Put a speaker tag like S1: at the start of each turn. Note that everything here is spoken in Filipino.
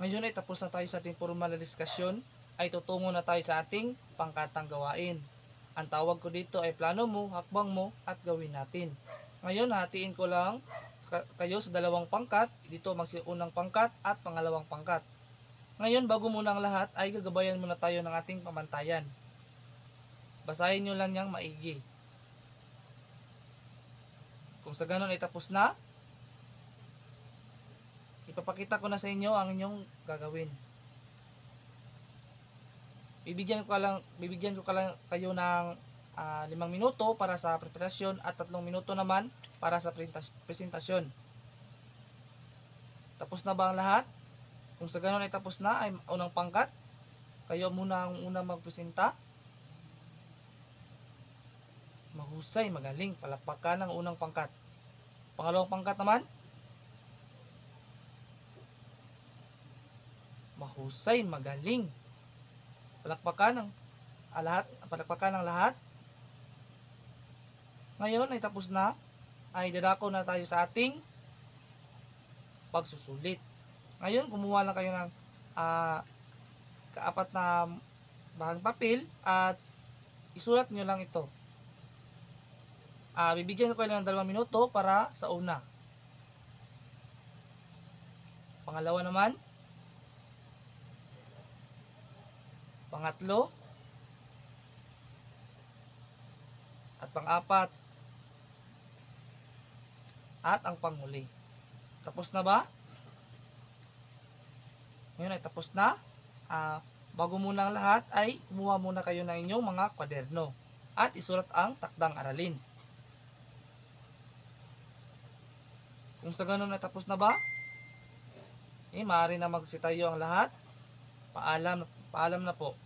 S1: Ngayon ay tapos na tayo sa ating formal na diskusyon, ay tutungo na tayo sa ating pangkatang gawain. Ang tawag ko dito ay plano mo, hakbang mo, at gawin natin. Ngayon, hatiin ko lang kayo sa dalawang pangkat. Dito unang pangkat at pangalawang pangkat. Ngayon, bago muna ang lahat, ay gagabayan muna tayo ng ating pamantayan. Basahin nyo lang niyang maigi. Kung sa ganun ay tapos na, ipapakita ko na sa inyo ang inyong gagawin. Bibigyan ko lang kayo ng 5 minuto para sa preparasyon at 3 minuto naman para sa presentasyon. Tapos na ba ang lahat? Kung sa ganun ay tapos na, ay unang pangkat, kayo muna ang unang magpresenta. Mahusay, magaling, palakpakan ang unang pangkat. Pangalawang pangkat naman, mahusay, magaling. Palakpakan ng lahat. Ngayon ay tapos na, ay dadako na tayo sa ating pagsusulit. Ngayon, kumuha lang kayo ng kaapat na bahang papel at isulat nyo lang ito. Bibigyan ko kayo ng 2 minuto para sa una. Pangalawa naman, pangatlo, at pang-apat, at ang panghuli. Tapos na ba? Ngayon ay tapos na. Bago muna ang lahat ay kumuha muna kayo ng inyong mga kwaderno at isulat ang takdang aralin. Kung sa ganun ay tapos na ba? Maaari na magsitayo ang lahat. Paalam na po.